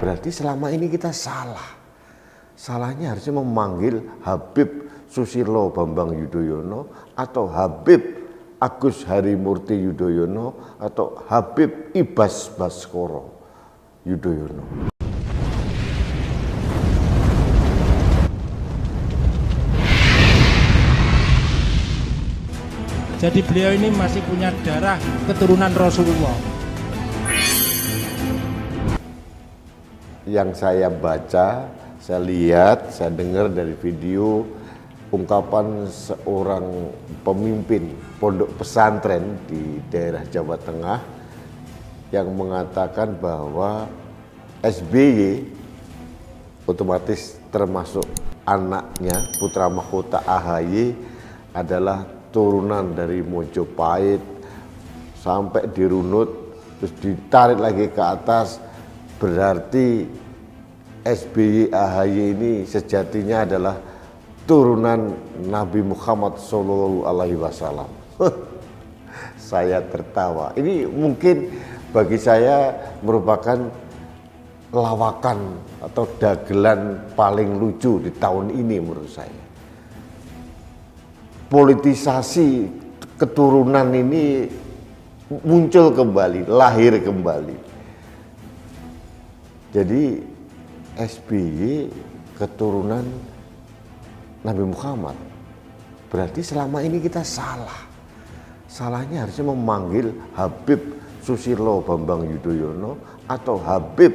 Berarti selama ini kita salah. Salahnya harusnya memanggil Habib Susilo Bambang Yudhoyono atau Habib Agus Harimurti Yudhoyono atau Habib Ibas Baskoro Yudhoyono. Jadi beliau ini masih punya darah keturunan Rasulullah. Yang saya baca, saya lihat, saya dengar dari video ungkapan seorang pemimpin pondok pesantren di daerah Jawa Tengah yang mengatakan bahwa SBY otomatis termasuk anaknya putra mahkota AHY adalah turunan dari Mojopahit sampai dirunut terus ditarik lagi ke atas, berarti SBY AHY ini sejatinya adalah turunan Nabi Muhammad SAW. Saya tertawa. Ini mungkin bagi saya merupakan lawakan atau dagelan paling lucu di tahun ini menurut saya. Politisasi keturunan ini muncul kembali, lahir kembali. Jadi SBY keturunan Nabi Muhammad. Berarti selama ini kita salah. Salahnya harusnya memanggil Habib Susilo Bambang Yudhoyono atau Habib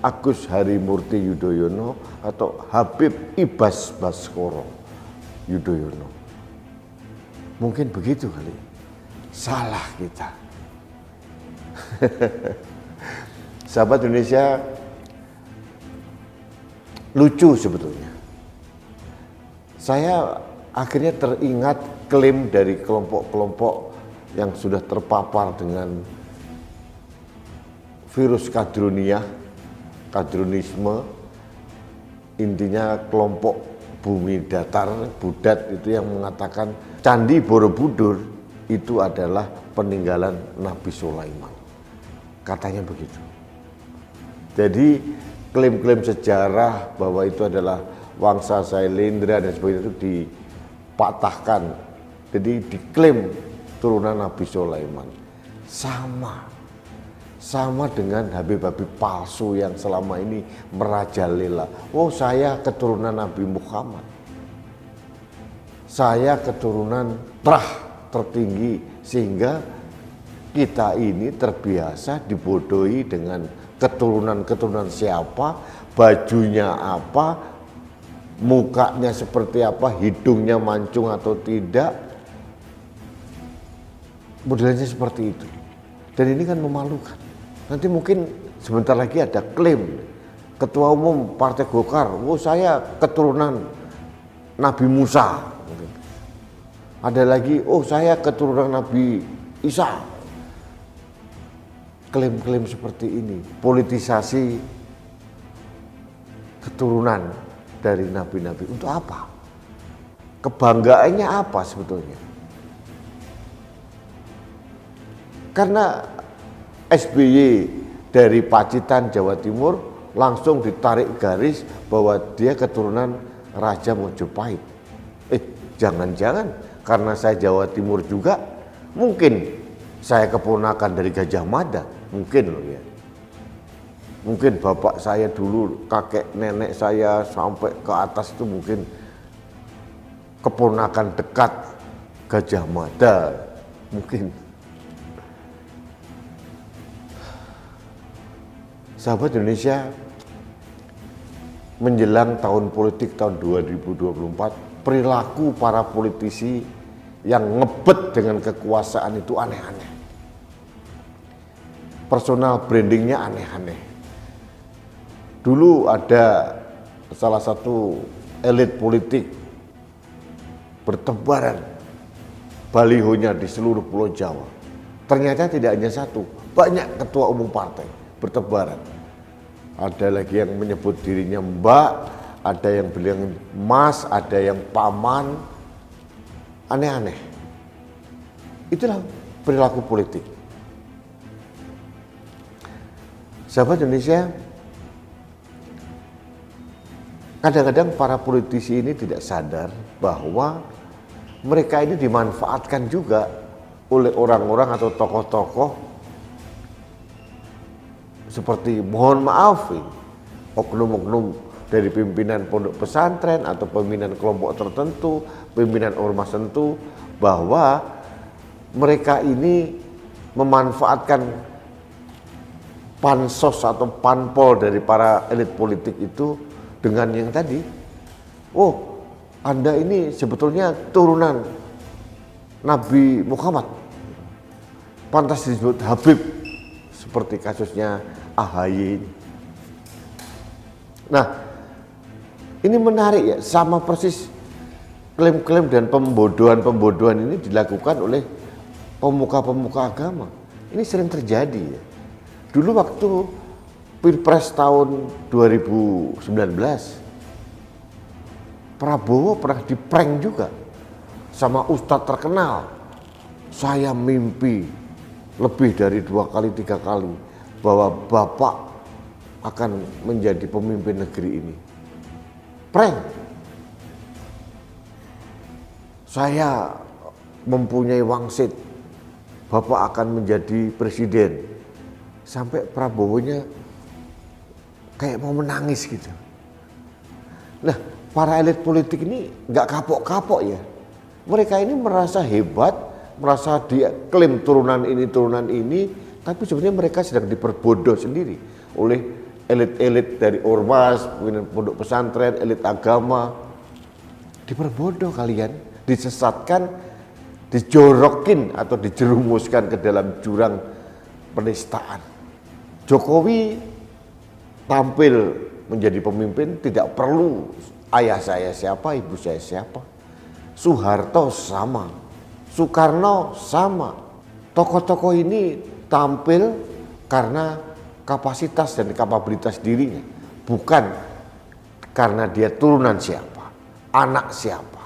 Agus Harimurti Yudhoyono atau Habib Ibas Baskoro Yudhoyono. Mungkin begitu kali. Salah kita. Sahabat Indonesia, lucu sebetulnya. Saya akhirnya teringat klaim dari kelompok-kelompok yang sudah terpapar dengan virus kadronisme, intinya kelompok bumi datar, Budat itu yang mengatakan Candi Borobudur itu adalah peninggalan Nabi Sulaiman. Katanya begitu. Jadi klaim-klaim sejarah bahwa itu adalah Wangsa Sailendra dan sebagainya itu dipatahkan. Jadi diklaim turunan Nabi Sulaiman. Sama dengan Habib-habib palsu yang selama ini merajalela. Oh, saya keturunan Nabi Muhammad. Saya keturunan tertinggi, sehingga kita ini terbiasa dibodohi dengan keturunan-keturunan siapa, bajunya apa, mukanya seperti apa, hidungnya mancung atau tidak. Modelnya seperti itu. Dan ini kan memalukan. Nanti mungkin sebentar lagi ada klaim Ketua Umum Partai Golkar, oh saya keturunan Nabi Musa. Ada lagi, oh saya keturunan Nabi Isa. Klaim-klaim seperti ini, politisasi keturunan dari nabi-nabi. Untuk apa? Kebanggaannya apa sebetulnya? Karena SBY dari Pacitan, Jawa Timur langsung ditarik garis bahwa dia keturunan Raja Mojopahit. Jangan-jangan karena saya Jawa Timur juga, mungkin saya keponakan dari Gajah Mada, mungkin loh ya. Mungkin bapak saya dulu, kakek nenek saya sampai ke atas itu mungkin keponakan dekat Gajah Mada, mungkin. Sahabat Indonesia, menjelang tahun politik tahun 2024, perilaku para politisi yang ngebet dengan kekuasaan itu aneh-aneh. Personal brandingnya aneh-aneh. Dulu ada salah satu elit politik bertebaran balihonya di seluruh Pulau Jawa. Ternyata tidak hanya satu, banyak ketua umum partai bertebaran. Ada lagi yang menyebut dirinya Mbak, ada yang bilang Mas, ada yang Paman. Aneh-aneh. Itulah perilaku politik. Sahabat Indonesia, Kadang-kadang para politisi ini tidak sadar bahwa mereka ini dimanfaatkan juga oleh orang-orang atau tokoh-tokoh seperti, mohon maaf, oknum-oknum dari pimpinan pondok pesantren atau pimpinan kelompok tertentu, pimpinan ormas tertentu, bahwa mereka ini memanfaatkan pansos atau panpol dari para elit politik itu dengan yang tadi, oh Anda ini sebetulnya turunan Nabi Muhammad, pantas disebut Habib, seperti kasusnya AHY. Nah, ini menarik ya, sama persis klaim-klaim dan pembodohan-pembodohan ini dilakukan oleh pemuka-pemuka agama. Ini sering terjadi ya. Dulu waktu Pilpres tahun 2019, Prabowo pernah diprank juga sama ustadz terkenal. Saya mimpi lebih dari 2 kali 3 kali bahwa Bapak akan menjadi pemimpin negeri ini. Prank. Saya mempunyai wangsit, Bapak akan menjadi presiden. Sampai Prabowo-nya kayak mau menangis gitu. Nah, para elit politik ini nggak kapok-kapok ya. Mereka ini merasa hebat, merasa dia klaim turunan ini, tapi sebenarnya mereka sedang diperbodoh sendiri oleh elit-elit dari ormas, pondok pesantren, elit agama. Diperbodoh kalian, disesatkan, dijorokin atau dijerumuskan ke dalam jurang penistaan. Jokowi tampil menjadi pemimpin tidak perlu ayah saya siapa, ibu saya siapa. Soeharto sama, Soekarno sama. Tokoh-tokoh ini tampil karena kapasitas dan kapabilitas dirinya, bukan karena dia turunan siapa, anak siapa.